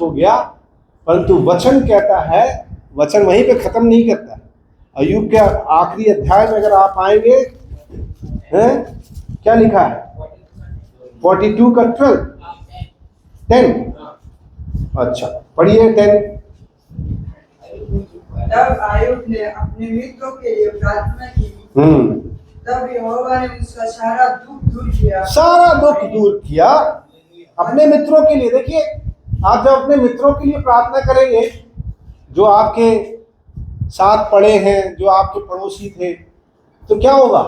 हो गया, परंतु वचन कहता है, वचन वहीं पे खत्म नहीं करता। अय्यूब के आखिरी अध्याय में अगर आप आएंगे, हैं क्या लिखा है 42 का 10। अच्छा पढ़िए 10। तब अय्यूब ने अपने मित्रों के लिए प्रार्थना की। तब यहोवा ने उसका सारा दुख दूर किया। सारा दुख दूर किया अपने मित्रों के लिए। देखिए, आप जब अपने मित्रों के लिए प्रार्थना करेंगे, जो आपके साथ पढ़े हैं, जो आपके पड़ोसी थे, तो क्या होगा?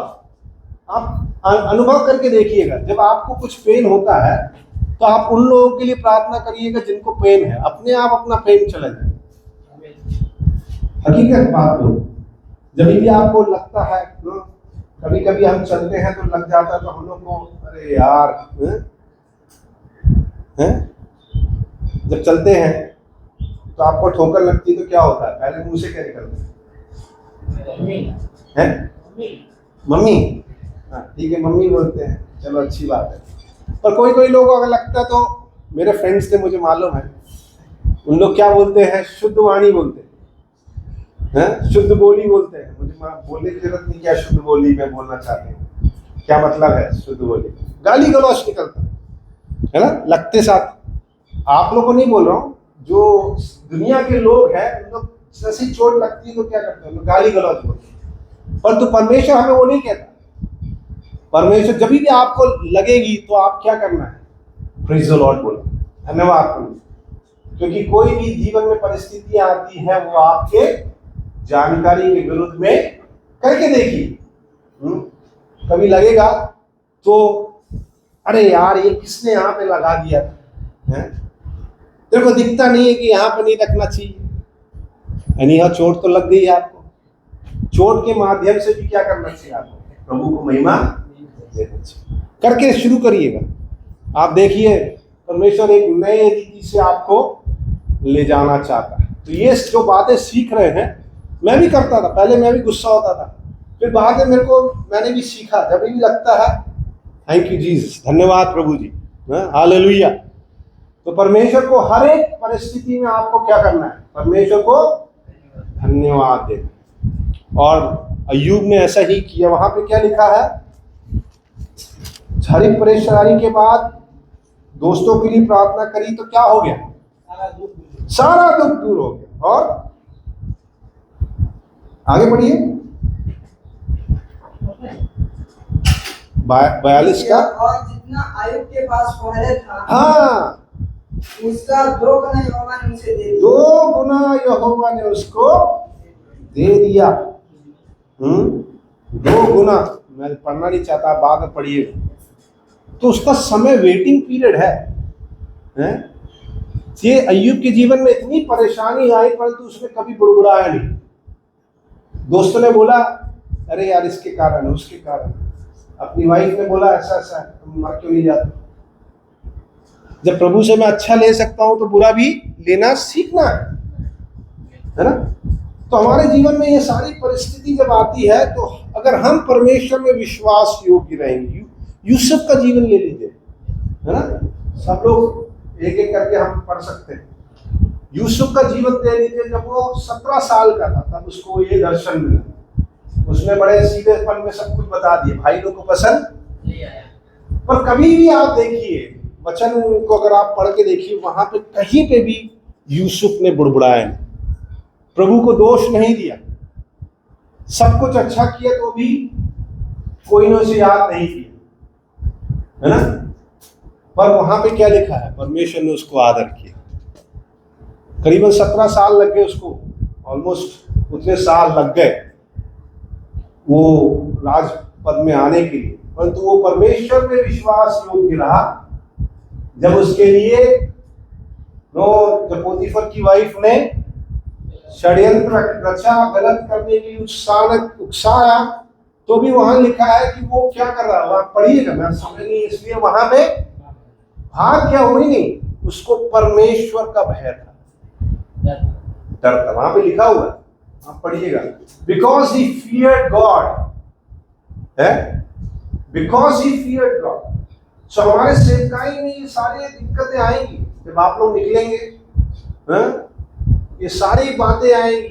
आप अनुभव करके देखिएगा, जब आपको कुछ पेन होता है तो आप उन लोगों के लिए प्रार्थना करिएगा जिनको पेन है, अपने आप अपना पेन चला जाए। हकीकत बात हो, जब भी आपको लगता है, कभी कभी हम चलते हैं तो लग जाता है, तो हम लोग को अरे यार हैं? जब चलते हैं तो आपको ठोकर लगती है तो क्या होता है? पहले मुंह से क्या निकलता है? मम्मी। हाँ ठीक है, मम्मी बोलते हैं, चलो अच्छी बात है। पर कोई कोई लोगों को अगर लगता है, तो मेरे फ्रेंड्स थे, मुझे मालूम है, उन लोग क्या बोलते हैं? शुद्ध वाणी बोलते हैं, शुद्ध बोली बोलते हैं। मुझे बोलने की जरूरत नहीं, क्या शुद्ध बोली में बोलना चाहते हैं, क्या मतलब है शुद्ध बोली? गाली गलौज निकलता है ना, लगते साथ। आप लोगों को नहीं बोल रहा हूँ, जो दुनिया के लोग हैं, उन लोग जैसे चोट लगती है तो क्या करते हैं? गाली गलौज बोलते हैं। पर तो परमेश्वर हमें वो नहीं कहता। परमेश्वर जब भी आपको लगेगी तो आप क्या करना है? प्रेज द लॉर्ड बोलो, धन्यवाद करो। क्योंकि कोई भी जीवन में परिस्थितियां आती है, वो आपके जानकारी के विरुद्ध में करके देखिए। कभी लगेगा तो अरे यार, ये किसने यहाँ पे लगा दिया है? तेरे को दिखता नहीं है कि यहाँ पे नहीं रखना चाहिए? यानी यह चोट तो लग गई है आपको। चोट के माध्यम से भी क्या करना चाहिए? आपको प्रभु को महिमा देना चाहिए। करके शुरू करिएगा। आप देखिए, परमेश्वर एक नए रीति से आपको ले जाना चाहता है। तो ये जो बातें सीख रहे हैं, मैं भी करता था पहले, मैं भी गुस्सा होता था, फिर बाद में मैंने भी सीखा। जब भी लगता है, थैंक यू जीसस, धन्यवाद प्रभु जी, हालेलुया। तो परमेश्वर को हर एक परिस्थिति में आपको क्या करना है? परमेश्वर को धन्यवाद देना। और अय्यूब ने ऐसा ही किया। वहां पे क्या लिखा है? हर एक परेशानी के बाद दोस्तों के लिए प्रार्थना करी तो क्या हो गया? सारा दुख दूर हो गया। और आगे बढ़िए 42 का। और जितना अय्यूब के पास पहले था, हाँ, उसका 2 गुना यहोवा ने उसे दे दिया। 2 गुना यहोवा ने उसको दे दिया। 2 गुना। मैं पढ़ना नहीं चाहता, बाद में पढ़िए। तो उसका समय वेटिंग पीरियड है? ये अय्यूब के जीवन में इतनी परेशानी आई, परंतु उसने कभी बुड़बुड़ाया नहीं। दोस्तों ने बोला अरे यार इसके कारण, उसके कारण। अपनी वाइफ ने बोला ऐसा ऐसा, तुम मर क्यों नहीं जाते? जब प्रभु से मैं अच्छा ले सकता हूं तो बुरा भी लेना सीखना है ना? तो हमारे जीवन में ये सारी परिस्थिति जब आती है, तो अगर हम परमेश्वर में विश्वास योग्य रहेंगे, यूसुफ का जीवन ले लीजिए, है ना? सब लोग एक एक करके हम पढ़ सकते हैं। यूसुफ का जीवन ले लीजिए। जब वो 17 साल का था, तब उसको ये दर्शन मिला। उसने बड़े सीधेपन में सब कुछ बता दिया, भाई लोग को पसंद नहीं आया। पर कभी भी आप देखिए वचन को, अगर आप पढ़ के देखिए, वहां पे कहीं पे भी यूसुफ ने बुड़बुड़ाया नहीं, प्रभु को दोष नहीं दिया। सब कुछ अच्छा किया तो भी कोई ने उसे याद नहीं किया, है ना? पर वहां पे क्या लिखा है? परमेश्वर ने उसको आदर किया। करीबन 17 साल लग गए उसको, ऑलमोस्ट उतने साल लग गए वो राज पद में आने के लिए, परंतु वो परमेश्वर में विश्वास योग्य रहा। जब उसके लिए जब पोतीफर की वाइफ ने षड्यंत्र रचा, गलत करने के लिए उकसाया, तो भी वहां लिखा है कि वो क्या कर रहा है? पढ़िएगा, मैं समझ नहीं, इसलिए वहां पे भाग क्या हुई नहीं, उसको परमेश्वर का भय था, डर था। वहां पे लिखा हुआ है, आप पढ़िएगा। बिकॉज ही फियर्ड गॉड, है? Because he feared God. So हमारे सेवकाई में ये सारी दिक्कतें आएंगी। जब आप लोग निकलेंगे, ये सारी बातें आएंगी,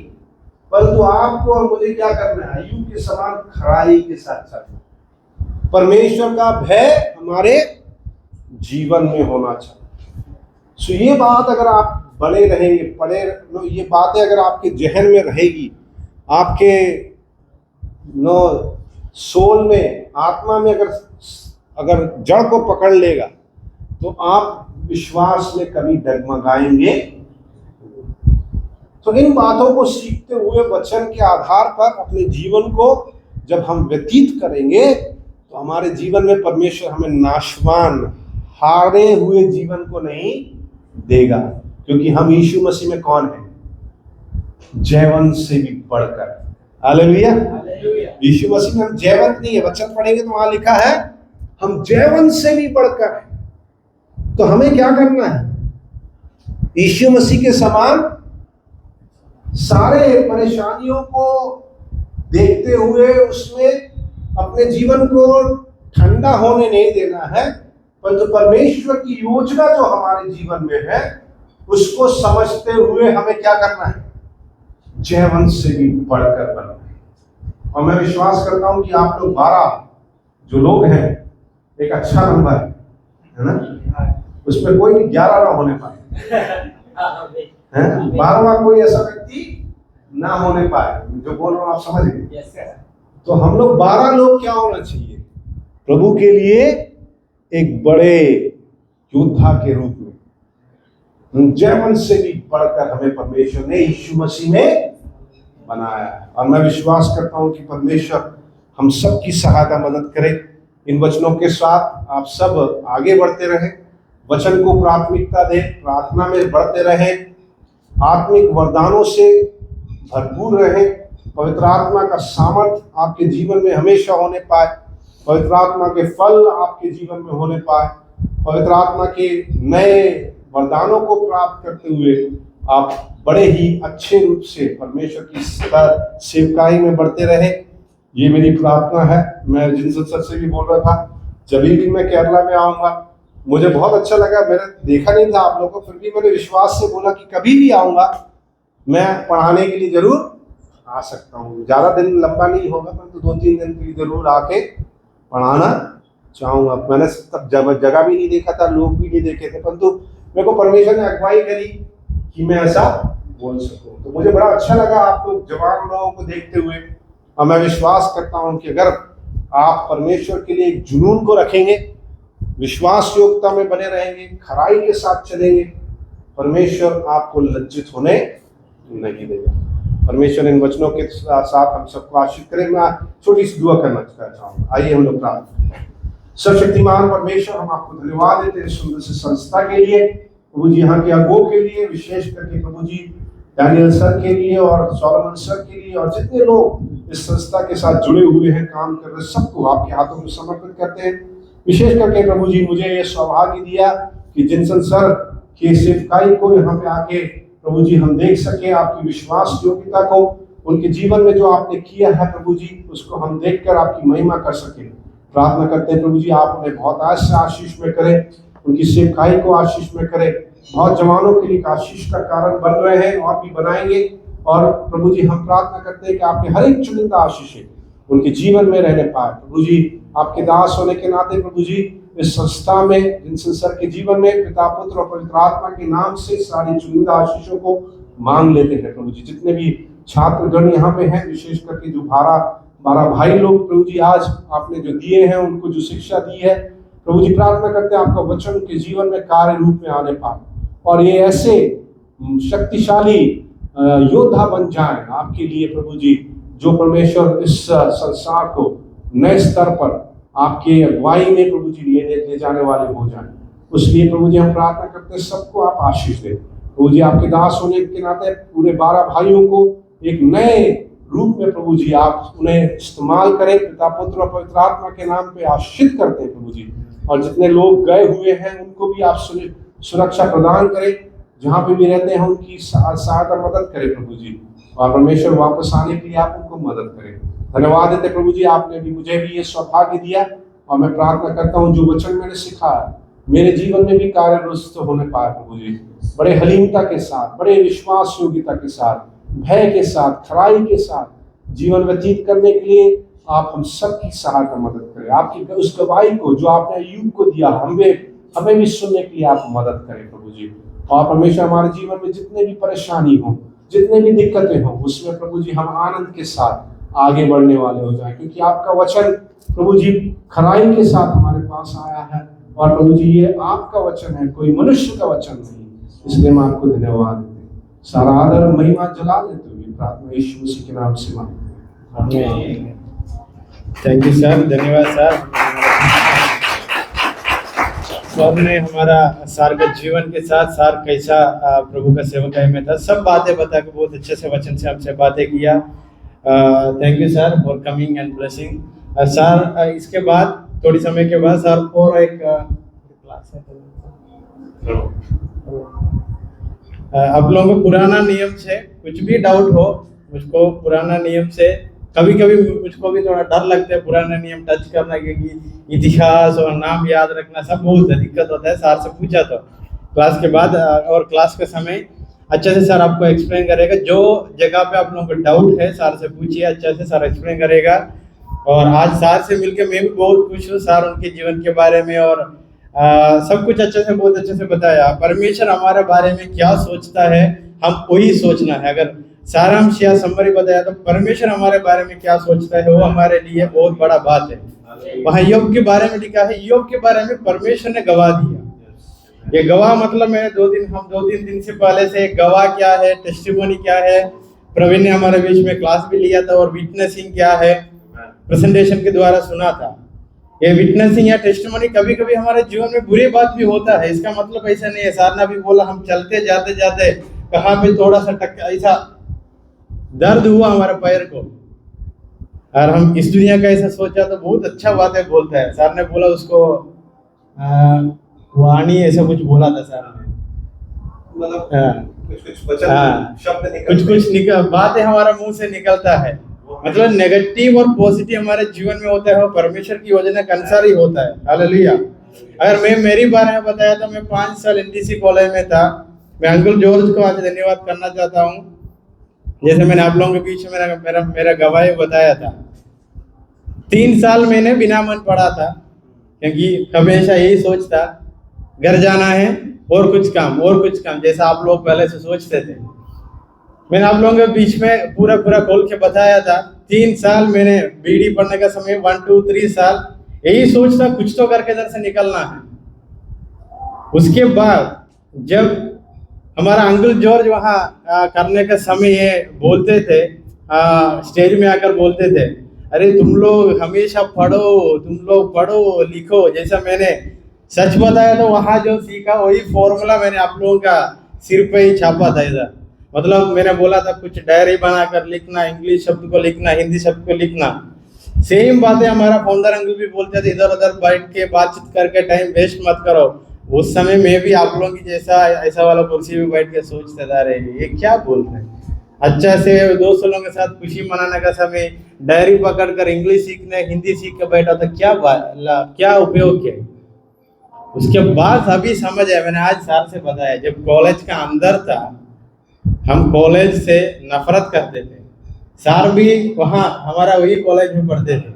परंतु आपको और मुझे क्या करना है? अय्यूब के समान खराई के साथ चलना। परमेश्वर का भय हमारे जीवन में होना चाहिए। सो ये बात अगर आप बने रहेंगे, ये बातें अगर आपके जहन में रहेगी, आपके सोल में, आत्मा में अगर जड़ को पकड़ लेगा, तो आप विश्वास में कभी डगमगाएंगे। तो इन बातों को सीखते हुए वचन के आधार पर अपने जीवन को जब हम व्यतीत करेंगे, तो हमारे जीवन में परमेश्वर हमें नाशवान, हारे हुए जीवन को नहीं देगा, क्योंकि हम यीशु मसीह में कौन है? जयवंत से भी बढ़कर। हालेलुया। यीशु मसीह में हम जयवंत नहीं है। वचन पढ़ेंगे तो वहां लिखा है हम जयवंत से भी बढ़कर हैं। तो हमें क्या करना है? यीशु मसीह के समान सारे परेशानियों को देखते हुए उसमें अपने जीवन को ठंडा होने नहीं देना है, परंतु परमेश्वर की योजना जो हमारे जीवन में है उसको समझते हुए हमें क्या करना है? जयवंत से भी बढ़कर बनना है। और मैं विश्वास करता हूं कि आप लोग 12 जो लोग हैं, एक अच्छा नंबर है ना? उसमें कोई भी 11 ना होने पाए, 12वां कोई ऐसा व्यक्ति ना होने पाए। जो बोल रहा हूं आप समझ गए? तो हम लोग 12 लोग क्या होना चाहिए? प्रभु के लिए एक बड़े योद्धा के रूप में, जयवंत से भी बढ़कर हमें परमेश्वर ने यीशु मसीह में बनाया है। और मैं विश्वास करता हूं कि परमेश्वर हम सब की सहायता मदद करे। इन वचनों के साथ आप सब आगे बढ़ते रहें, वचन को प्राथमिकता दें, प्रार्थना में बढ़ते रहें, आत्मिक वरदानों से भरपूर रहें, पवित्र आत्मा का सामर्थ आपके जीवन में हमेशा होने पाए, पवित्र आत्मा के फल आपके जीवन में होने पाए, पवित्र आत्मा के नए वरदानों को प्राप्त करते हुए आप बड़े ही अच्छे रूप से परमेश्वर की सेवकाई में बढ़ते रहे। ये मेरी प्रार्थना है। मैं जिन संसद से भी बोल रहा था, जब भी मैं केरला में आऊंगा, मुझे बहुत अच्छा लगा। मैंने देखा नहीं था आप लोगों को, फिर भी मैंने विश्वास से बोला कि कभी भी आऊंगा मैं पढ़ाने के लिए जरूर आ सकता हूँ। ज़्यादा दिन लंबा नहीं होगा, परंतु 2-3 दिन के लिए जरूर आके पढ़ाना चाहूँगा। मैंने तब जगह भी नहीं देखा था, लोग भी नहीं देखे थे, परंतु मेरे को परमेश्वर ने अगुवाई करी कि मैं ऐसा बोल सकूँ। तो मुझे बड़ा अच्छा लगा आप लोग जवान लोगों को देखते हुए। और मैं विश्वास करता हूँ कि अगर आप परमेश्वर के लिए एक जुनून को रखेंगे, विश्वास योग्यता में बने रहेंगे, खराई के साथ चलेंगे, परमेश्वर आपको लज्जित होने नहीं देगा। परमेश्वर इन वचनों के साथ हम सबको आशीष करें। मैं छोटी सी दुआ करना चाहूँगा। आइए हम लोग प्रार्थना करें। सर्वशक्तिमान परमेश्वर, हम आपको धन्यवाद देते हैं सुंदर से संस्था के लिए, प्रभु जी, यहाँ के अगुओं के लिए, विशेष करके प्रभु जी डैनियल सर के लिए और सोलोमन सर के लिए, और जितने लोग इस संस्था के साथ जुड़े हुए हैं, काम कर रहे, सबको आपके हाथों में समर्पित करते हैं। विशेष करके प्रभु जी मुझे ये सौभाग्य दिया कि जिनसन सर की सेवकाई को यहाँ पे आके प्रभु जी हम देख सके, आपकी विश्वास योग्यता को, उनके जीवन में जो आपने किया है प्रभु जी, उसको हम देखकर आपकी महिमा कर सके। प्रार्थना करते हैं प्रभु जी, आप उन्हें बहुत आशीष में करें, उनकी सेवकाई को आशीष में करें। बहुत जवानों के लिए आशीष का कारण बन रहे हैं और भी बनाएंगे। और प्रभु जी हम प्रार्थना करते हैं कि आपके हर एक चुनिंदा आशीषें उनके जीवन में रहने पाए। प्रभु जी आपके दास होने के नाते प्रभु जी इस संस्था में, जिनसन सर के जीवन में पिता, पुत्र और पवित्र आत्मा के नाम से सारी चुनिंदा आशीषों को मांग लेते हैं। प्रभु जी जितने भी छात्रगण यहाँ पे हैं, विशेष करके जो 12 भाई लोग प्रभु जी आज आपने जो दिए हैं, उनको जो शिक्षा दी है, प्रभु जी प्रार्थना करते हैं आपका वचन उनके जीवन में कार्य रूप में आने पाए और ये ऐसे शक्तिशाली योद्धा बन जाए आपके लिए प्रभु जी, जो परमेश्वर इस संसार को नए स्तर पर आपके अगुवाई में प्रभु जी ले जाने वाले हो जाए। उसलिए प्रभु जी हम प्रार्थना करते हैं सबको आप आशीष दें। प्रभु जी आपके दास होने के नाते पूरे 12 भाइयों को एक नए रूप में प्रभु जी आप उन्हें इस्तेमाल करें। पिता, पुत्र और पवित्र आत्मा के नाम पे आशीष करते हैं प्रभु जी। और जितने लोग गए हुए हैं उनको भी आप सुरक्षा प्रदान करें, जहाँ पे भी रहते हैं उनकी सहायता मदद करें प्रभु जी। और परमेश्वर वापस आने के लिए आप उनको मदद करें। धन्यवाद देते प्रभु जी, आपने भी मुझे भी ये सौभाग्य दिया। और मैं प्रार्थना करता हूँ जो वचन मैंने सीखा है मेरे जीवन में भी कार्य रुस्त होने पाए प्रभु जी, बड़े हलीमता के साथ, बड़े विश्वास योग्यता के साथ, भय के साथ, खराई के साथ जीवन व्यतीत करने के लिए आप हम सबकी सहायता मदद करें। आपकी उस गवाही को जो आपने अय्यूब को दिया, हमें भी सुनने के लिए आप मदद करें प्रभु जी। और हमेशा हमारे जीवन में जितने भी परेशानी हो, जितने भी दिक्कतें हो, उसमें प्रभु जी हम आनंद के साथ आगे बढ़ने वाले हो जाए, क्योंकि आपका वचन प्रभु जी खराई के साथ हमारे पास आया है। और प्रभु जी ये आपका वचन है, कोई मनुष्य का वचन नहीं, इसलिए हम आपको धन्यवाद देते हैं। सारा आदर और महिमा जला देते हुए प्रार्थना यीशु मसीह के नाम से मांगते हैं। थैंक यू सर, धन्यवाद सर। सर ने हमारा सर के जीवन के साथ सर कैसा प्रभु का सेवकाई में था, सब बातें बता के बहुत अच्छे से वचन से हमसे बातें किया। Thank you sir for coming and blessing. Sir इसके बाद थोड़ी समय के बाद सर और एक क्लास है, आप लोगों को पुराना नियम से कुछ भी डाउट हो, मुझको पुराना नियम से कभी कभी मुझको भी थोड़ा डर लगता है पुराना नियम टच करना, क्योंकि इतिहास और नाम याद रखना सब बहुत दिक्कत होता है। सर से पूछा तो क्लास के बाद और क्लास के समय अच्छे से सर आपको एक्सप्लेन करेगा। जो जगह पे आप लोगों को डाउट है सर से पूछिए, अच्छे से सर एक्सप्लेन करेगा। और आज सर से मिलके मैं भी बहुत खुश हूँ। सर उनके जीवन के बारे में और सब कुछ अच्छे से बहुत अच्छे से बताया। परमेश्वर हमारे बारे में क्या सोचता है हम वही सोचना है। अगर सारांश या समरी बताया तो परमेश्वर हमारे बारे में क्या सोचता है वो हमारे लिए बहुत बड़ा बात है। वहाँ योग के बारे में लिखा है, योग के बारे में परमेश्वर ने गवाह दिया। ये गवाह मतलब है दो तीन दिन से पहले से गवाह क्या है, टेस्टिमोनी क्या है, प्रवीण ने हमारे बीच में क्लास भी लिया था। और विटनेसिंग क्या है, प्रेजेंटेशन के द्वारा सुना था। ये विटनेसिंग या टेस्टिमोनी कभी कभी हमारे जीवन में बुरी बात भी होता है, इसका मतलब ऐसा नहीं है। सर ने भी बोला हम चलते जाते जाते कहाँ पे थोड़ा सा ऐसा दर्द हुआ हमारे पैर को, और हम इस दुनिया का ऐसा सोचा तो बहुत अच्छा बात है बोलता है। सर ने बोला उसको वाणी ऐसा कुछ बोला था सर ने, मतलब कुछ निकल बातें हमारा मुंह से निकलता है, मतलब नेगेटिव और पॉजिटिव हमारे जीवन में होता है वो परमेश्वर की योजना के अनुसार ही होता है। हालेलुया। अगर मैं मेरी बारे में बताया तो मैं 5 साल एनडीसी कॉलेज में था। मैं अंकल जॉर्ज को आज धन्यवाद करना चाहता हूँ, जैसे मैंने आप लोगों के बीच में मेरा गवाही बताया था। 3 साल मैंने बिना मन पढ़ा था, क्योंकि हमेशा यही सोचता घर जाना है और कुछ काम, जैसा आप लोग पहले से सोचते थे। मैंने आप लोगों के बीच में पूरा खोल के बताया था। 3 साल मैंने बीडी पढ़ने का समय 1 2 3 साल यही सोचता कुछ तो करके इधर से निकलना है। उसके बाद जब हमारा अंकल जॉर्ज वहाँ करने का समय ये बोलते थे, स्टेज में आकर बोलते थे, अरे तुम लोग हमेशा पढ़ो लिखो। जैसा मैंने सच बताया तो वहाँ जो सीखा वही फॉर्मूला मैंने आप लोगों का सिर पे ही छापा था इधर। मतलब मैंने बोला था कुछ डायरी बनाकर लिखना, इंग्लिश शब्द को लिखना, हिंदी शब्द को लिखना। सेम बातें हमारा फाउंडर अंकल भी बोलते थे, इधर उधर बैठ के बातचीत करके टाइम वेस्ट मत करो। उस समय मैं भी आप लोगों की जैसा ऐसा वाला कुर्सी में बैठ के सोचते था, अरे ये क्या बोल रहे हैं। अच्छा से दोस्तों लोगों के साथ खुशी मनाने का समय डायरी पकड़कर इंग्लिश सीखने, हिंदी सीख के बैठा था, क्या उपयोग किया। उसके बाद अभी समझ आया, मैंने आज सर से बताया, जब कॉलेज का अंदर था हम कॉलेज से नफरत करते थे। सर भी वहाँ हमारा वही कॉलेज में पढ़ते थे।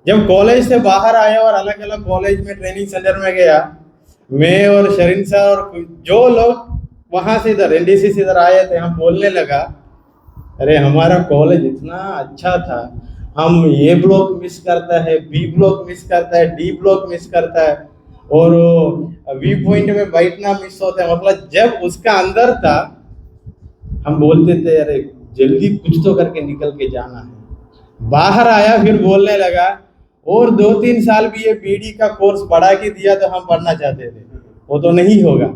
जब कॉलेज से बाहर आया और अलग अलग कॉलेज में ट्रेनिंग सेंटर में गया, मैं और शरीन सर और जो लोग वहाँ से इधर एनडीसी से इधर आए थे, हम बोलने लगा, अरे हमारा कॉलेज इतना अच्छा था, हम ए ब्लॉक मिस करता है, बी ब्लॉक मिस करता है, डी ब्लॉक मिस करता है, और वी पॉइंट में बैठना मिस होता है। मतलब जब उसका अंदर था हम बोलते थे, अरे जल्दी कुछ तो करके निकल के जाना है। बाहर आया फिर बोलने लगा, और 2-3 साल भी ये बीडी का कोर्स बढ़ा के दिया तो हम पढ़ना चाहते थे, वो तो नहीं होगा।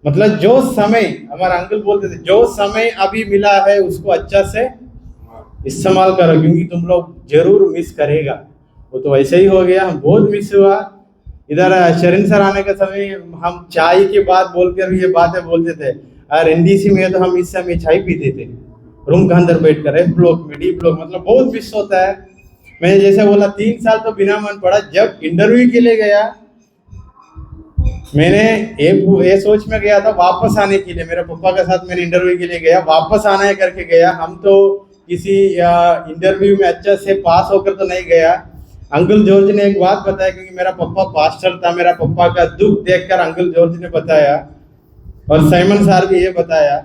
मतलब जो समय हमारा अंकल बोलते थे, जो समय अभी मिला है उसको अच्छा से इस्तेमाल करो, क्योंकि तुम लोग जरूर मिस करेगा। वो तो वैसे ही हो गया, हम बहुत मिस हुआ। इधर शरीन सर आने के समय हम चाय की बात बोलकर ये बातें बोलते थे, और एनडीसी में तो हम इस समय चाय पीते थे रूम के अंदर बैठकर, एफ ब्लॉक में, डी ब्लॉक। मतलब बहुत मिस होता है। मैंने जैसे बोला 3 साल तो बिना मन पड़ा। जब इंटरव्यू के लिए गया मैंने ये सोच में गया था वापस आने के लिए, मेरे पापा के साथ मैंने इंटरव्यू के लिए गया, वापस आना है करके गया। हम तो किसी इंटरव्यू में अच्छा से पास होकर तो नहीं गया। अंकल जॉर्ज ने एक बात बताया, क्योंकि मेरा पापा पास्टर था, मेरा पापा का दुख देखकर अंकल जॉर्ज ने बताया, और साइमन सर भी ये बताया,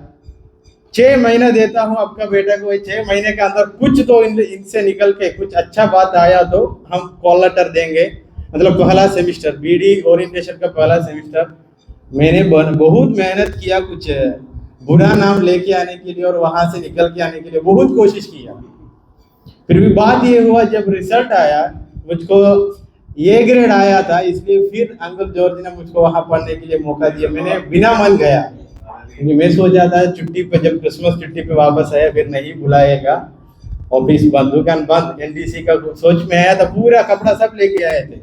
6 महीने देता हूँ आपका बेटा को, 6 महीने के अंदर कुछ तो इनसे निकल के कुछ अच्छा बात आया तो हम कॉल लेटर देंगे। मतलब पहला सेमिस्टर बीडी ओरिएंटेशन का पहला सेमिस्टर मैंने बहुत मेहनत किया, कुछ बुरा नाम लेके आने के लिए और वहां से निकल के आने के लिए बहुत कोशिश किया। फिर भी बात ये हुआ, जब रिजल्ट आया मुझको ए ग्रेड आया था, इसलिए फिर अंकल जॉर्ज ने मुझको वहां पढ़ने के लिए मौका दिया। मैंने बिना मन गया, क्योंकि मैं सोचा था छुट्टी पे, जब क्रिसमस छुट्टी पे वापस आया फिर नहीं बुलाएगा, ऑफिस बंद, दुकान बंद, एनडीसी का सोच में आया था, पूरा कपड़ा सब लेके आए थे।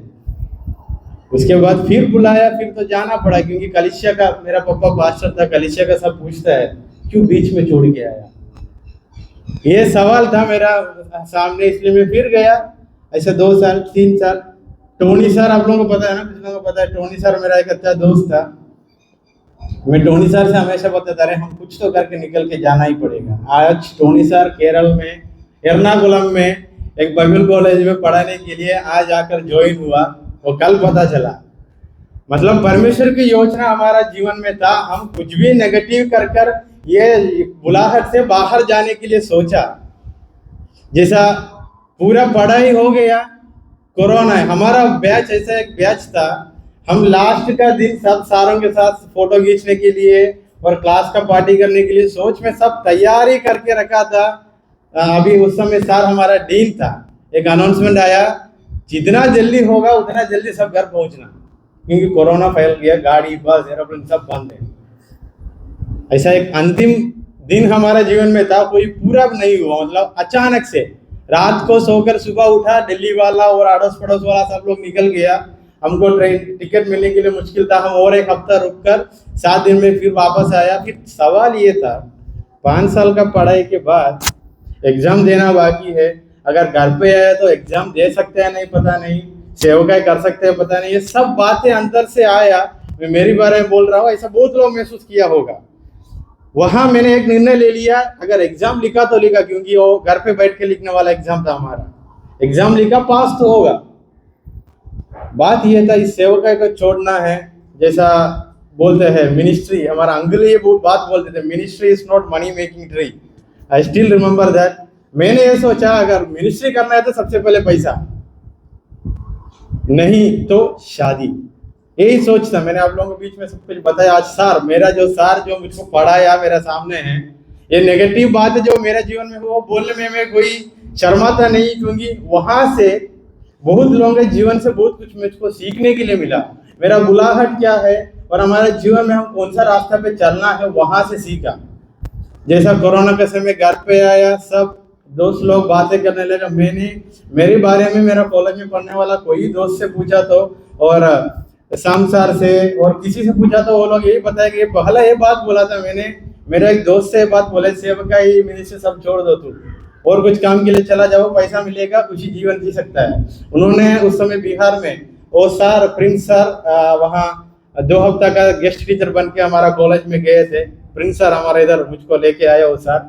उसके बाद फिर बुलाया, फिर तो जाना पड़ा, क्योंकि कलिसिया का, मेरा पापा पास्टर था, कलिसिया का सब पूछता है क्यों बीच में छोड़ के आया, ये सवाल था मेरा सामने, इसलिए मैं फिर गया। ऐसे 2 साल 3 साल। टोनी सर आप लोगों को पता है ना, कुछ लोगों को पता है, टोनी सर मेरा एक अच्छा दोस्त था। मैं टोनी सर से हमेशा बताता रहे हम कुछ तो करके निकल के जाना ही पड़ेगा। आज टोनी सर केरल में एर्नाकुलम में एक बाइबल कॉलेज में पढ़ाने के लिए आज आकर ज्वाइन हुआ, वो कल पता चला। मतलब परमेश्वर की योजना हमारा जीवन में था, हम कुछ भी नेगेटिव कर ये बुलाहट से बाहर जाने के लिए सोचा। जैसा पूरा पढ़ाई हो गया, कोरोना है, हमारा बैच ऐसा एक बैच था, हम लास्ट का दिन सब सारों के साथ फोटो खींचने के लिए और क्लास का पार्टी करने के लिए सोच में सब तैयारी करके रखा था। अभी उस समय सर हमारा डीन था, एक अनाउंसमेंट आया, जितना जल्दी होगा उतना जल्दी सब घर पहुंचना, क्योंकि कोरोना फैल गया, गाड़ी बस एरोप्लेन सब बंद है। ऐसा एक अंतिम दिन हमारा जीवन में था, कोई पूरा नहीं हुआ। मतलब अचानक से रात को सोकर सुबह उठा, दिल्ली वाला और अड़ोस पड़ोस वाला सब लोग निकल गया, हमको ट्रेन टिकट मिलने के लिए मुश्किल था। हम और एक हफ्ता रुककर 7 दिन में फिर वापस आया। फिर सवाल ये था, 5 साल का पढ़ाई के बाद एग्जाम देना बाकी है, अगर घर पे आया तो एग्जाम दे सकते हैं नहीं पता नहीं, सेवकाई कर सकते हैं पता नहीं, ये सब बातें अंदर से आया। मैं मेरी बारे में बोल रहा हूँ, ऐसा बहुत लोग महसूस किया होगा। वहां मैंने एक निर्णय ले लिया, अगर एग्जाम लिखा तो लिखा, क्योंकि वो घर पे बैठ के लिखने वाला एग्जाम था हमारा, एग्जाम लिखा पास तो होगा। बात ये था, इस सेवकाई को छोड़ना है। जैसा बोलते हैं मिनिस्ट्री, हमारा अंकल ये बात बोलते थे, ministry is not money making tree. I still remember that. मैंने ये सोचा अगर मिनिस्ट्री करना है तो सबसे पहले पैसा, नहीं तो शादी, यही सोच था। मैंने आप लोगों के बीच में सब कुछ बताया। आज सर जो मुझको पढ़ाया मेरा सामने है, ये नेगेटिव बात है जो मेरे जीवन में वो बोलने में मैं कोई शर्माता नहीं, क्योंकि वहां से बहुत लोगों के जीवन से बहुत कुछ मुझको सीखने के लिए मिला। मेरा बुलाहट क्या है और हमारे जीवन में हम कौन सा रास्ता पे चलना है, वहां से सीखा। जैसा कोरोना के समय घर पे आया, सब दोस्त लोग बातें करने लगे। मैंने मेरे बारे में मेरा कॉलेज में पढ़ने वाला कोई दोस्त से पूछा तो, और शाम सर से और किसी से पूछा तो वो लोग यही बताया कि पहला ये बात बोला था मैंने, मेरा एक दोस्त से ये बात बोले, सेवकाई मिनिस्ट्री सब छोड़ दो तू और कुछ काम के लिए चला जाओ, पैसा मिलेगा, कुछ ही जीवन जी सकता है। उन्होंने उस समय बिहार में वो सर प्रिंस सर वहाँ 2 हफ्ता का गेस्ट टीचर बन के हमारा कॉलेज में गए थे। प्रिंस सर हमारे इधर मुझको लेके आया वो सर।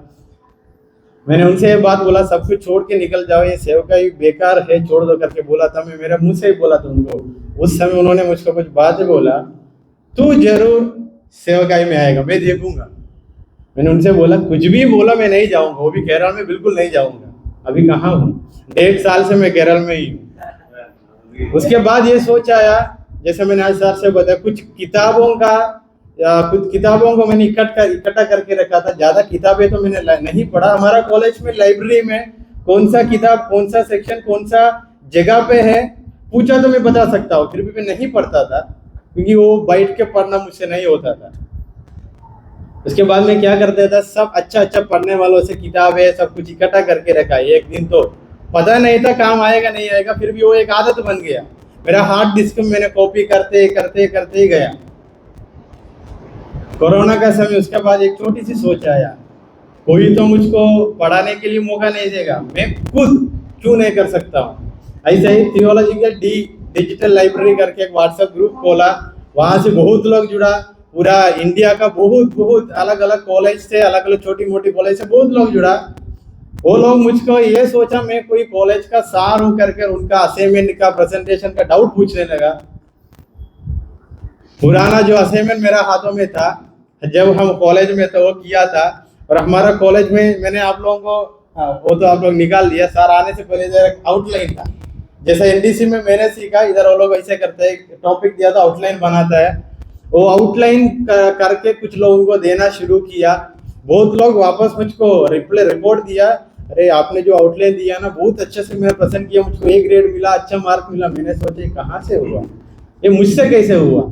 मैंने उनसे ये बात बोला, सब कुछ छोड़ के निकल जाओ, ये सेवकाई बेकार है, छोड़ दो करके बोला था। मैं मेरे मुंह से ही बोला था उनको। उस समय उन्होंने मुझको कुछ बातें बोला, तू जरूर सेवकाई में आएगा, मैं देखूंगा। मैंने उनसे बोला कुछ भी बोला मैं नहीं जाऊंगा, वो भी केरल में बिल्कुल नहीं जाऊंगा। अभी कहाँ हूँ, 1.5 साल से मैं केरल में ही हूँ। उसके बाद ये सोच आया, जैसे मैंने आज सर से बताया, कुछ किताबों को मैंने इकट्ठा करके रखा था। ज्यादा किताबें तो मैंने नहीं पढ़ा। हमारा कॉलेज में लाइब्रेरी में कौन सा किताब, कौन सा सेक्शन, कौन सा जगह पे है पूछा तो मैं बता सकता हूँ, फिर भी मैं नहीं पढ़ता था, क्योंकि वो बैठ के पढ़ना मुझसे नहीं होता था। उसके बाद में क्या करता था, सब अच्छा पढ़ने वालों से किताबें सब कुछ इकट्ठा करके रखा। एक दिन तो पता नहीं था काम आएगा नहीं आएगा, फिर भी वो एक आदत बन गया। मेरा हार्ड डिस्क में मैंने कॉपी करते ही गया। कोरोना का समय, उसके बाद एक छोटी सी सोच आया, कोई तो मुझको पढ़ाने के लिए मौका नहीं देगा, मैं खुद क्यों नहीं कर सकता हूँ। ऐसे ही थियोलॉजिकल डिजिटल लाइब्रेरी करके एक व्हाट्सएप ग्रुप खोला, वहां से बहुत लोग जुड़ा, पूरा इंडिया का बहुत बहुत अलग अलग कॉलेज से, अलग अलग छोटी मोटी कॉलेज से बहुत लोग जुड़ा। वो लोग मुझको ये सोचा मैं कोई कॉलेज का सार हूं करके उनका असाइनमेंट का प्रेजेंटेशन का डाउट पूछने लगा। पुराना जो असाइनमेंट मेरा हाथों में था जब हम कॉलेज में थे वो किया था। और हमारा कॉलेज में मैंने आप लोगों को वो तो आप लोग निकाल दिया, सर आने से पहले इधर एक आउटलाइन था, जैसे एनडीसी में मैंने सीखा, इधर वो लोग ऐसे करते हैं, टॉपिक दिया था आउटलाइन बनाता है, वो आउटलाइन करके कुछ लोगों को देना शुरू किया। बहुत लोग वापस मुझको रिपोर्ट दिया, अरे आपने जो आउटलाइन दिया ना बहुत अच्छे से मैंने पसंद किया, मुझको A ग्रेड मिला, अच्छा मार्क मिला। मैंने सोचा कहाँ से हुआ, ये मुझसे कैसे हुआ।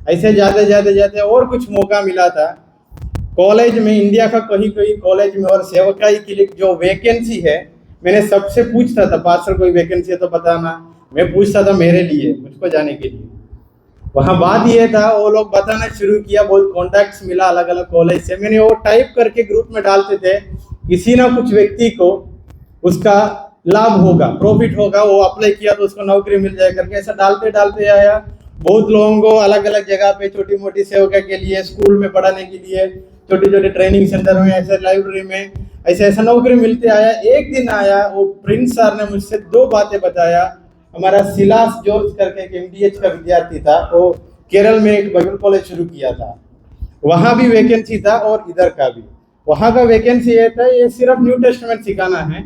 ऐसे जाते जाते जाते और कुछ मौका मिला था कॉलेज में, इंडिया का कहीं कहीं कॉलेज में, और सेवकाई के लिए जो वैकेंसी है मैंने सबसे पूछता था, पार्षद कोई वैकेंसी है तो बताना, मैं पूछता था मेरे लिए, मुझको जाने के लिए। वहाँ बात ये था वो लोग बताना शुरू किया, बहुत कॉन्टैक्ट्स मिला अलग अलग कॉलेज से। मैंने वो टाइप करके ग्रुप में डालते थे, किसी ना कुछ व्यक्ति को उसका लाभ होगा, प्रॉफिट होगा, वो अप्लाई किया तो उसको नौकरी मिल जाए करके ऐसा डालते डालते आया। बहुत लोगों को अलग अलग जगह पे छोटी मोटी सेवका के लिए, स्कूल में पढ़ाने के लिए, छोटे छोटे ट्रेनिंग सेंटर में, ऐसे लाइब्रेरी में, ऐसे ऐसा नौकरी मिलते आया। एक दिन आया वो प्रिंस सर ने मुझसे 2 बातें बताया। हमारा सिलास जॉर्ज करके एक MDH का विद्यार्थी था, वो केरल में एक बाइबल कॉलेज शुरू किया था, वहाँ भी वैकेंसी था और इधर का भी। वहाँ का वैकेंसी ये था, ये सिर्फ न्यू टेस्टामेंट सिखाना है।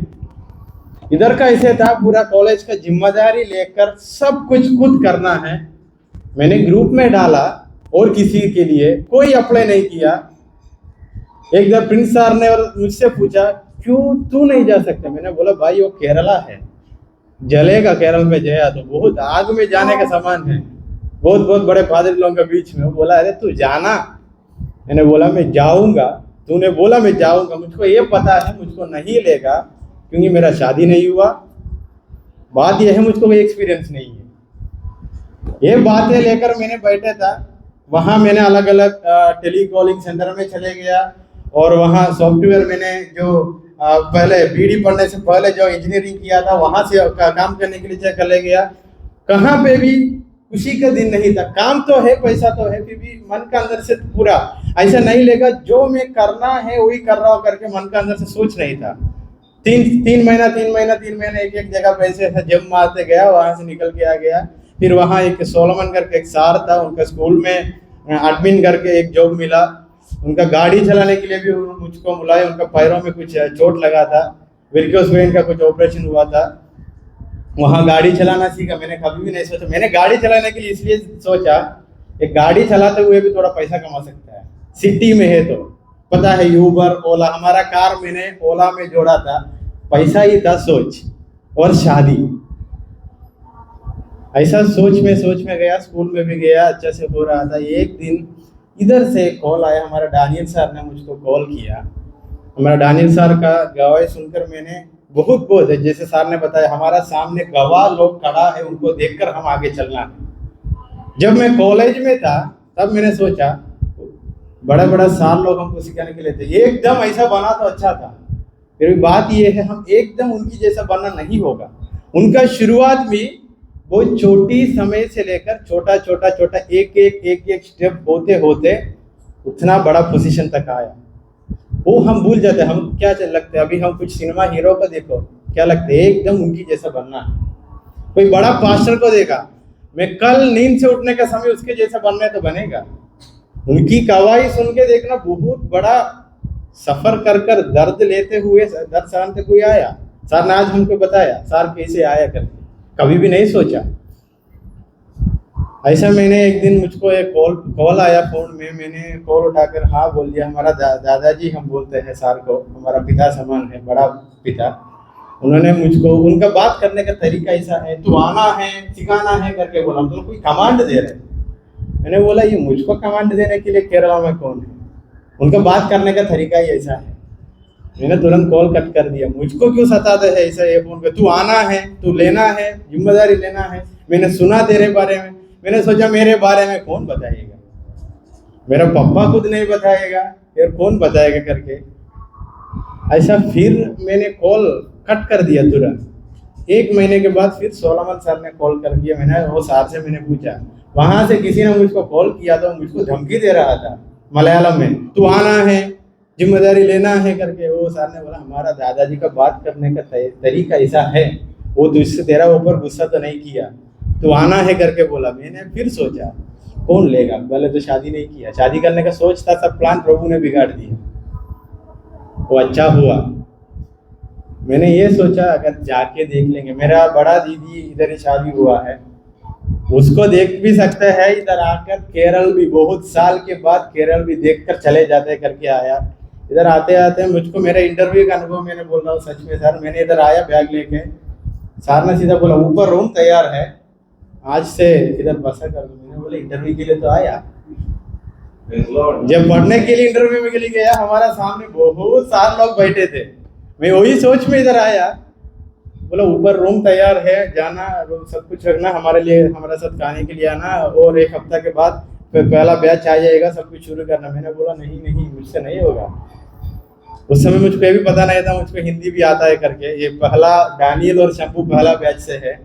इधर का ऐसे था, पूरा कॉलेज का जिम्मेदारी लेकर सब कुछ खुद करना है। मैंने ग्रुप में डाला और किसी के लिए कोई अप्लाई नहीं किया। एक बार प्रिंस सर ने मुझसे पूछा क्यों तू नहीं जा सकता, मैंने बोला भाई वो केरला है, जलेगा केरल में गया तो बहुत आग में जाने का समान है, बहुत बहुत बड़े पादरी लोगों के बीच में। वो बोला अरे तू जाना, मैंने बोला मैं जाऊंगा, तूने बोला मैं जाऊंगा, मुझको ये पता है मुझको नहीं लेगा क्योंकि मेरा शादी नहीं हुआ, बात यह है मुझको कोई एक्सपीरियंस नहीं है। ये बातें लेकर मैंने बैठा था, वहाँ मैंने अलग अलग टेली कॉलिंग सेंटर में चले गया और वहाँ सॉफ्टवेयर मैंने जो पहले BD पढ़ने से पहले जो इंजीनियरिंग किया था वहाँ से काम करने के लिए चले गया। कहाँ पे भी खुशी का दिन नहीं था, काम तो है पैसा तो है, फिर भी मन का अंदर से पूरा ऐसा नहीं लेगा जो मैं करना है वही कर रहा हूँ करके मन का अंदर से सोच नहीं था। तीन महीना एक एक जगह पैसे ऐसा जब मारते गया, वहाँ से निकल के आ गया। फिर वहाँ एक सोलोमन करके एक सार था, उनका स्कूल में एडमिन करके एक जॉब मिला, उनका गाड़ी चलाने के लिए भी मुझको बुलाया। उनका पैरों में कुछ चोट लगा था, वेरिकोस वेन का कुछ ऑपरेशन हुआ था, वहाँ गाड़ी चलाना सीखा। मैंने कभी भी नहीं सोचा, मैंने गाड़ी चलाने के लिए इसलिए सोचा एक गाड़ी चलाते हुए भी थोड़ा पैसा कमा सकता है, सिटी में है तो पता है यूबर ओला, हमारा कार मैंने ओला में जोड़ा था, पैसा ही था सोच और शादी। ऐसा सोच में गया, स्कूल में भी गया, अच्छा से हो रहा था। एक दिन इधर से कॉल आया, हमारा डानियल सर ने मुझको कॉल किया। हमारा डानियल सर का गवाही सुनकर मैंने बहुत जैसे सर ने बताया हमारा सामने गवाह लोग खड़ा है, उनको देखकर हम आगे चलना है। जब मैं कॉलेज में था तब मैंने सोचा बड़ा साल लोग हमको सिखाने के लिए थे, एकदम ऐसा बना तो अच्छा था। फिर भी बात ये है हम एकदम उनकी जैसा बनना नहीं होगा। उनका शुरुआत भी बहुत छोटी समय से लेकर छोटा एक स्टेप होते होते उतना बड़ा पोजीशन तक आया। वो हम भूल जाते हैं, हम क्या लगते हैं अभी हम कुछ सिनेमा हीरो को देखो क्या लगता है एकदम उनकी जैसा बनना है। कोई बड़ा पास्टर को देखा, मैं कल नींद से उठने का समय उसके जैसा बनना है तो बनेगा। उनकी गवाही सुन के देखना, बहुत बड़ा सफर कर कर दर्द लेते हुए दर्द सहन तक कोई आया। सर ने आज हमको बताया सर कैसे आया करके, कभी भी नहीं सोचा। ऐसा मैंने एक दिन मुझको एक कॉल आया फोन में, मैंने कॉल उठाकर हाँ बोल दिया। हमारा दादाजी हम बोलते हैं सर को, हमारा पिता समान है, बड़ा पिता। उन्होंने मुझको, उनका बात करने का तरीका ऐसा है, तू आना है सिखाना है करके बोला, हम तो कोई कमांड दे रहे। मैंने बोला ये मुझको कमांड देने के लिए केरला में कौन है, उनका बात करने का तरीका ही ऐसा है। मैंने तुरंत कॉल कट कर दिया, मुझको क्यों सताते है ऐसा ये फोन पे, तू आना है, तू लेना है, जिम्मेदारी लेना है। मैंने सुना तेरे बारे में, मैंने सोचा मेरे बारे में कौन बताएगा, मेरा पापा खुद नहीं बताएगा फिर कौन बताएगा करके ऐसा। फिर मैंने कॉल कट कर दिया तुरंत। 1 महीने के बाद फिर सोलोमन सर ने कॉल कर दिया। मैंने वो सर से मैंने पूछा, वहां से किसी ने मुझको कॉल किया तो मुझको धमकी दे रहा था मलयालम में, तू आना है, जिम्मेदारी लेना है करके। वो सर ने बोला हमारा दादाजी का बात करने का तरीका ऐसा है, वो तुझसे तेरा ऊपर गुस्सा तो नहीं किया, तू आना है करके बोला। मैंने फिर सोचा कौन लेगा, पहले तो शादी नहीं किया, शादी करने का सोच था, सब प्लान प्रभु ने बिगाड़ दिया। वो अच्छा हुआ, मैंने ये सोचा अगर जाके देख लेंगे। मेरा बड़ा दीदी इधर ही शादी हुआ है, उसको देख भी सकते हैं, इधर आकर केरल भी बहुत साल के बाद केरल भी देखकर चले जाते करके आया। इधर आते आते मुझको मेरा इंटरव्यू का अनुभव, मैंने बोल रहा हूँ सच में सर, मैंने इधर आया बैग लेके, सर ने सीधा बोला ऊपर रूम तैयार है, आज से इधर बसा कर दो। मैंने बोला इंटरव्यू के लिए तो आया, जब पढ़ने के लिए इंटरव्यू में के लिए गया, हमारा सामने बहुत सारे लोग बैठे थे, मैं वही सोच में इधर आया। बोला ऊपर रूम तैयार है, जाना सब कुछ रखना हमारे लिए, हमारे साथ खाने के लिए आना, और 1 हफ्ता के बाद फिर पहला बैच आ जाएगा, सब कुछ शुरू करना। मैंने बोला नहीं नहीं मुझसे नहीं होगा। उस समय मुझको ये भी पता नहीं था मुझको हिंदी भी आता है करके। ये पहला डैनियल और शंपू पहला बैच से है।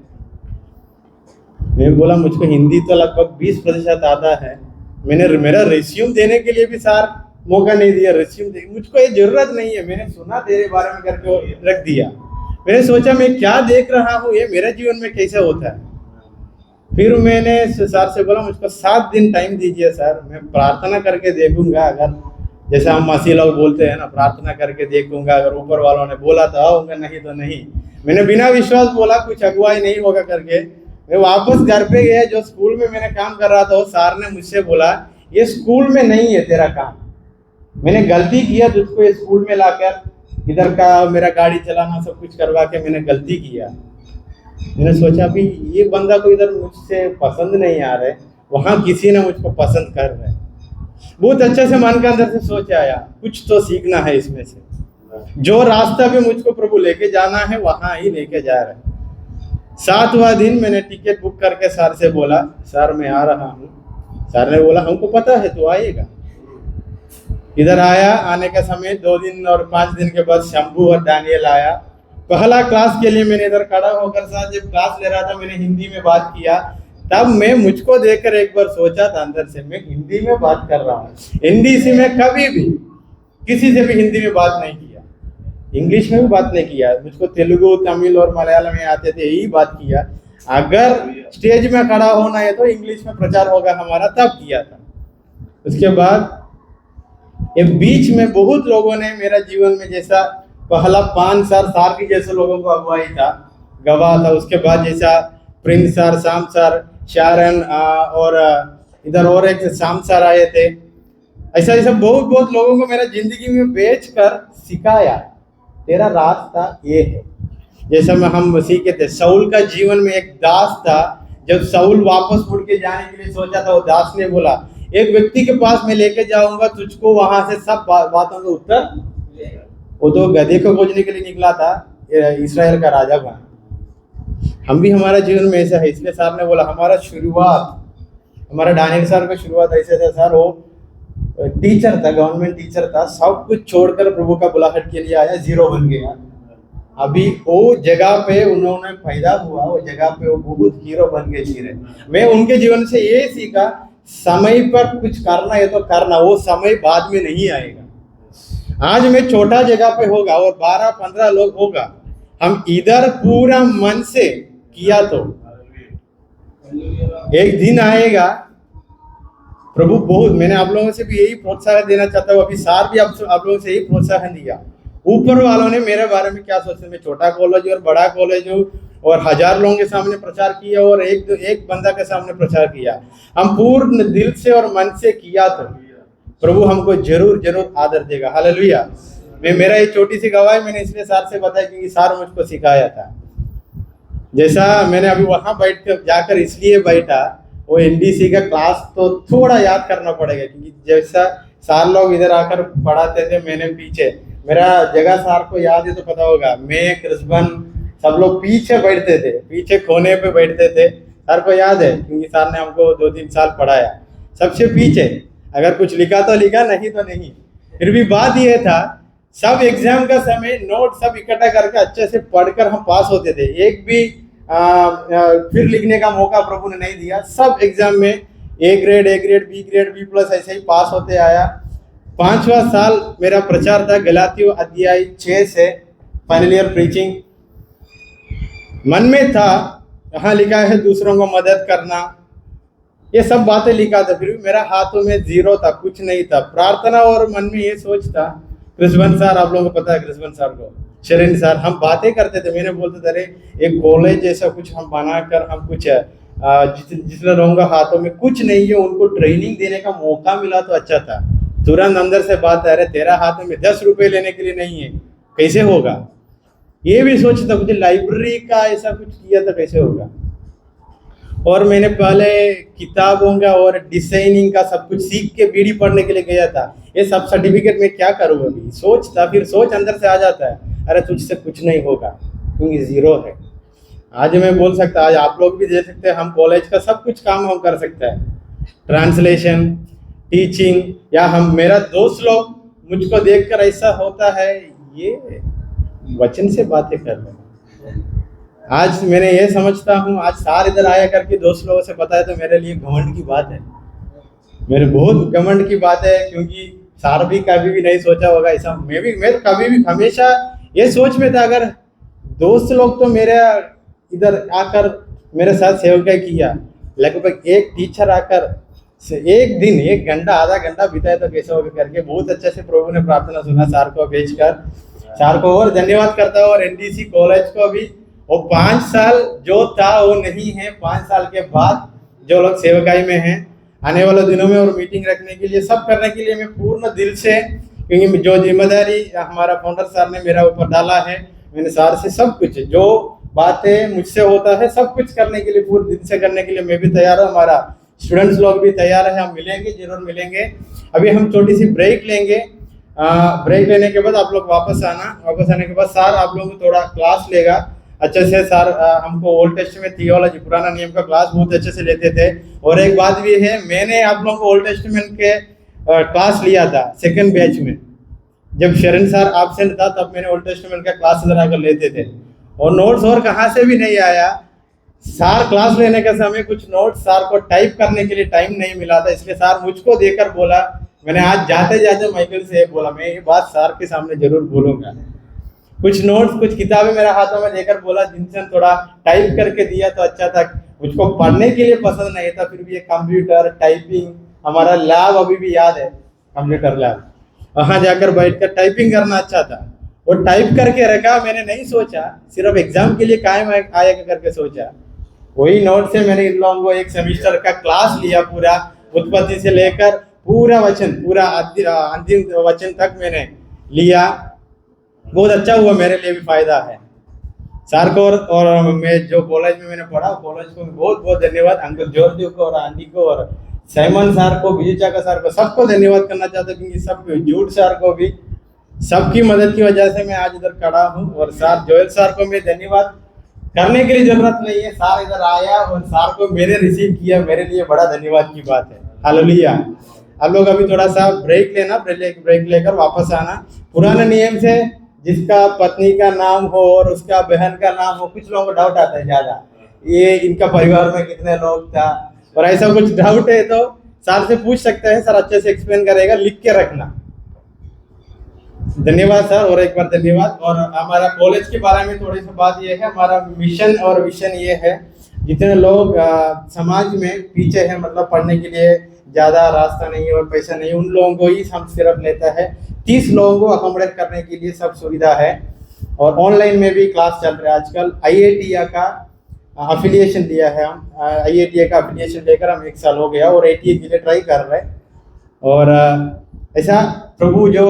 मैं बोला मुझको हिंदी तो लगभग 20% आता है। मेरा रिज्यूम देने के लिए भी सर मौका नहीं दिया, रिज्यूम दे, मुझको ये जरूरत नहीं है, मैंने सुना तेरे बारे में करके रख दिया। मैंने सोचा मैं क्या देख रहा हूँ, ये मेरे जीवन में कैसे होता है। फिर मैंने सर से बोला मुझको 7 दिन टाइम दीजिए सर, मैं प्रार्थना करके देखूंगा, अगर जैसे हम मसीह लोग बोलते हैं ना, प्रार्थना करके देखूंगा, अगर ऊपर वालों ने बोला तो आऊंगा, नहीं तो नहीं। मैंने बिना विश्वास बोला कुछ अगुवाई नहीं होगा करके। मैं वापस घर पे गया, जो स्कूल में मैंने काम कर रहा था वो सर ने मुझसे बोला ये स्कूल में नहीं है तेरा काम, मैंने गलती किया तुझको ये स्कूल में लाकर इधर का मेरा गाड़ी चलाना सब कुछ करवा के मैंने गलती किया। मैंने सोचा भी ये बंदा को इधर मुझसे पसंद नहीं आ रहा है, वहां किसी ने मुझको पसंद कर रहा है। बहुत अच्छे से मन के अंदर से सोच आया कुछ तो सीखना है इसमें से, जो रास्ता भी मुझको प्रभु लेके जाना है वहां ही लेके जा रहा है। 7वां दिन मैंने टिकट बुक करके सर से बोला सर मैं आ रहा हूँ। सर ने बोला हमको पता है तू आएगा। इधर आया, आने का समय 2 दिन और 5 दिन के बाद शंभू और डैनियल आया। पहला क्लास के लिए मैंने इधर खड़ा होकर साथ जब क्लास ले रहा था, मैंने हिंदी में बात किया। तब मैं मुझको देखकर एक बार सोचा था अंदर से मैं हिंदी में बात कर रहा हूँ। एनडीसी में कभी भी किसी से भी हिंदी में बात नहीं किया, इंग्लिश में भी बात नहीं किया, मुझको तेलुगु तमिल और मलयालम में आते थे, यही बात किया। अगर स्टेज में खड़ा होना है तो इंग्लिश में प्रचार होगा हमारा, तब किया था। उसके बाद ये बीच में बहुत लोगों ने मेरा जीवन में जैसा पहला 5 साल सार के जैसे लोगों को अगुवाई था, गवाह था। उसके बाद जैसा प्रिंस सर, शाम सर, शारन और इधर और एक शाम सर आए थे। ऐसा ऐसा बहुत लोगों को मेरा जिंदगी में बेच कर सिखाया तेरा रास्ता ये है। जैसा मैं हम मसीह के थे, साउल का जीवन में एक दास था, जब साउल वापस मुड़ के जाने के लिए सोचा था, वो दास ने बोला एक व्यक्ति के पास मैं लेके जाऊंगा तुझको, वहां से सब बातों का उत्तर। वो तो गधे को खोजने के लिए निकला था, इस्राएल का राजा बना। हम भी हमारा जीवन में ऐसा है, इसलिए सर ने बोला हमारा शुरुआत, हमारा डैनियल सर का शुरुआत ऐसे था। सर वो टीचर था, गवर्नमेंट टीचर था, सब कुछ छोड़कर प्रभु का बुलाहट के लिए आया, 0 बन गया। अभी वो जगह पे उन्होंने पैदा हुआ, वो जगह पे वो बहुत हीरो बन के जी रहे। मैं उनके जीवन से ये सीखा समय पर कुछ करना है तो करना, वो समय बाद में नहीं आएगा। आज मैं छोटा जगह पे होगा और 12-15 लोग होगा, हम इधर पूरा मन से किया तो एक दिन आएगा प्रभु बहुत। मैंने आप लोगों से भी यही प्रोत्साहन देना चाहता हूँ, अभी सार भी आप लोगों से यही प्रोत्साहन दिया। ऊपर वालों ने मेरे बारे में क्या सोचते, मैं छोटा कॉलेज और बड़ा कॉलेज हूँ और 1000 लोगों के सामने प्रचार किया और एक बंदा के सामने प्रचार किया। हम पूर्ण दिल से और मन से किया तो प्रभु हमको जरूर आदर देगा। हालेलुया। मेरा ये छोटी सी गवाही मैंने इसलिए सर से बताया क्योंकि सर मुझको सिखाया था। जैसा मैंने अभी वहां बैठ कर जाकर इसलिए बैठा, वो एनडीसी का क्लास तो थोड़ा याद करना पड़ेगा क्योंकि जैसा सर लोग इधर आकर पढ़ाते थे, मैंने पीछे, मेरा जगह सर को याद है तो पता होगा, मैं कृष्ण सब लोग पीछे बैठते थे, पीछे कोने पे बैठते थे। सर को याद है क्योंकि सर ने हमको 2-3 साल पढ़ाया, सबसे पीछे। अगर कुछ लिखा तो लिखा, नहीं तो नहीं। फिर भी बात यह था सब एग्जाम का समय नोट सब इकट्ठा करके अच्छे से पढ़कर हम पास होते थे। एक भी फिर लिखने का मौका प्रभु ने नहीं दिया। सब एग्जाम में A grade, B grade, B plus ऐसे ही पास होते आया। 5वां साल मेरा प्रचार था गलातियों अध्याय 6 से, फाइनल ईयर प्रीचिंग। मन में था, यहाँ लिखा है दूसरों को मदद करना, ये सब बातें लिखा था, फिर भी मेरा हाथों में जीरो था, कुछ नहीं था। प्रार्थना और मन में ये सोच था, कृष्ण सर, आप लोगों को पता है कृष्ण सर को, शरण सर, हम बातें करते थे। मैंने बोलते थे अरे एक कॉलेज जैसा कुछ हम बनाकर हम कुछ जितने लोगों का हाथों में कुछ नहीं है उनको ट्रेनिंग देने का मौका मिला तो अच्छा था। तुरंत अंदर से बात है, अरे तेरा हाथ में 10 रुपए लेने के लिए नहीं है, कैसे होगा? ये भी सोचता, कुछ लाइब्रेरी का ऐसा कुछ किया था, कैसे होगा? और मैंने पहले किताबों का और डिजाइनिंग का सब कुछ सीख के बीडी पढ़ने के लिए गया था। ये सब सर्टिफिकेट में क्या करूँ अभी सोचता, फिर सोच अंदर से आ जाता है, अरे तुझसे कुछ नहीं होगा क्योंकि जीरो है। आज मैं बोल सकता, आज आप लोग भी दे सकते हैं, हम कॉलेज का सब कुछ काम हम कर सकते हैं, ट्रांसलेशन, टीचिंग, या हम मेरा दोस्त लोग मुझको देखकर ऐसा होता है ये वचन से बातें कर रहे हैं। आज मैंने ये समझता हूँ, आज सार इधर आया करके दोस्त लोगों से बताया तो मेरे लिए घमंड की बात है, मेरे बहुत घमंड की बात है, क्योंकि सार भी कभी भी नहीं सोचा होगा ऐसा। मैं कभी भी हमेशा ये सोच में था, अगर दोस्त लोग तो मेरे इधर आकर मेरे साथ सेवकाई किया, लगभग एक टीचर आकर एक दिन 1 घंटा आधा घंटा बिताया तो कैसे होगा करके बहुत अच्छे से प्रभु ने प्रार्थना सुना सार को भेजकर। सार को और धन्यवाद करता हूँ, और एनडीसी कॉलेज को भी। वो 5 साल जो था वो नहीं है, 5 साल के बाद जो लोग सेवकाई में हैं, आने वाले दिनों में और मीटिंग रखने के लिए सब करने के लिए मैं पूर्ण दिल से, क्योंकि जो जिम्मेदारी हमारा फाउंडर सर ने मेरा ऊपर डाला है, मैंने सर से सब कुछ जो बातें मुझसे होता है सब कुछ करने के लिए, पूरे दिल से करने के लिए मैं भी तैयार हूँ। हमारा स्टूडेंट्स लोग भी तैयार है, हम मिलेंगे, जरूर मिलेंगे। अभी हम छोटी सी ब्रेक लेंगे, ब्रेक लेने के बाद आप लोग वापस आने के बाद सर आप लोगों को थोड़ा क्लास लेगा अच्छे से। सर हमको ओल्ड टेस्टामेंट थियोलॉजी, पुराना नियम का क्लास बहुत अच्छे से लेते थे। और एक बात भी है, मैंने आप लोगों को ओल्ड टेस्टामेंट के क्लास लिया था 2nd बैच में, जब शरण सर एब्सेंट था तब मैंने ओल्ड टेस्टामेंट का क्लास इधर आकर लेते थे, और नोट्स और कहाँ से भी नहीं आया। सर क्लास लेने के समय कुछ नोट्स सर को टाइप करने के लिए टाइम नहीं मिला था, इसलिए सर मुझको देकर बोला, मैंने आज जाते जाते माइकल से बोला मैं ये बात सर के सामने जरूर बोलूंगा। कुछ नोट्स कुछ किताबें मेरे हाथों में देकर बोला, जिनसे थोड़ा टाइप करके दिया तो अच्छा था। मुझको पढ़ने के लिए पसंद नहीं था, फिर भी ये कंप्यूटर टाइपिंग, हमारा लैब अभी भी याद है, कंप्यूटर लैब, वहाँ जाकर बैठकर टाइपिंग करना अच्छा था। और टाइप करके रखा, मैंने नहीं सोचा सिर्फ एग्जाम के लिए कायम आएगा करके सोचा। वही नोट से मैंने इन लोगों को 1 सेमिस्टर का क्लास लिया, पूरा उत्पत्ति से लेकर पूरा वचन, पूरा अंतिम वचन तक मैंने लिया। बहुत अच्छा हुआ, मेरे लिए भी फायदा है। सर को और मैं जो कॉलेज में मैंने पढ़ा, कॉलेज को बहुत बहुत धन्यवाद, अंकल जॉर्ज को और आंटी को और साइमन सर को, विजय का सर को, सबको धन्यवाद करना चाहता हूँ, क्योंकि सब जूड सर को भी, सबकी मदद की वजह से मैं आज इधर खड़ा हूँ। और सर जोएल सर को मैं धन्यवाद करने के लिए जरूरत नहीं है, सर इधर आया और सर को मैंने रिसीव किया, मेरे लिए बड़ा धन्यवाद की बात है। हालेलुया। आप लोग अभी थोड़ा सा ब्रेक लेना, ब्रेक लेकर वापस आना। पुराने नियम से जिसका पत्नी का नाम हो और उसका बहन का नाम हो, कुछ लोगों को डाउट आता है ज्यादा, ये इनका परिवार में कितने लोग था, और ऐसा कुछ डाउट है तो सर से पूछ सकते हैं, सर अच्छे से एक्सप्लेन करेगा, लिख के रखना। धन्यवाद सर, और एक बार धन्यवाद। और हमारा कॉलेज के बारे में थोड़ी सी बात ये है, हमारा मिशन और विजन ये है, जितने लोग समाज में पीछे हैं, मतलब पढ़ने के लिए ज़्यादा रास्ता नहीं है और पैसा नहीं, उन लोगों को ही हम सिर्फ लेता है। 30 लोगों को अकोमोडेट करने के लिए सब सुविधा है, और ऑनलाइन में भी क्लास चल रहा है आजकल। IATA का अफिलिएशन लिया है हम, IATA का अफिलिएशन लेकर हम 1 साल हो गया, और ATA के लिए ट्राई कर रहे हैं। और ऐसा प्रभु जो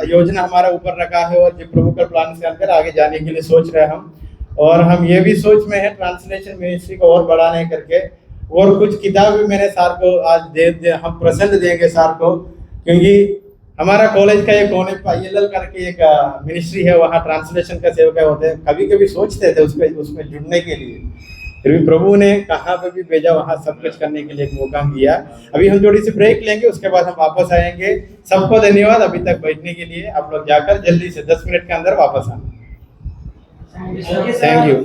योजना हमारा ऊपर रखा है, और जो प्रभु का प्लान कर आगे जाने के लिए सोच रहे हैं हम। और हम ये भी सोच में है ट्रांसलेशन मिनिस्ट्री को और बढ़ाने करके, और कुछ किताब भी मैंने सर को आज हम प्रेजेंट देंगे सर को, क्योंकि हमारा कॉलेज का एक कोने पर ILL करके एक मिनिस्ट्री है, वहाँ ट्रांसलेशन का सेवक होते हैं। कभी कभी सोचते थे उसमें जुड़ने के लिए, फिर भी प्रभु ने कहाँ पे भी भेजा वहाँ सब कुछ करने के लिए एक मौका दिया। अभी हम थोड़ी सी ब्रेक लेंगे, उसके बाद हम वापस आएंगे। सबको धन्यवाद अभी तक बैठने के लिए। आप लोग जाकर जल्दी से 10 मिनट के अंदर वापस आना। Thank you.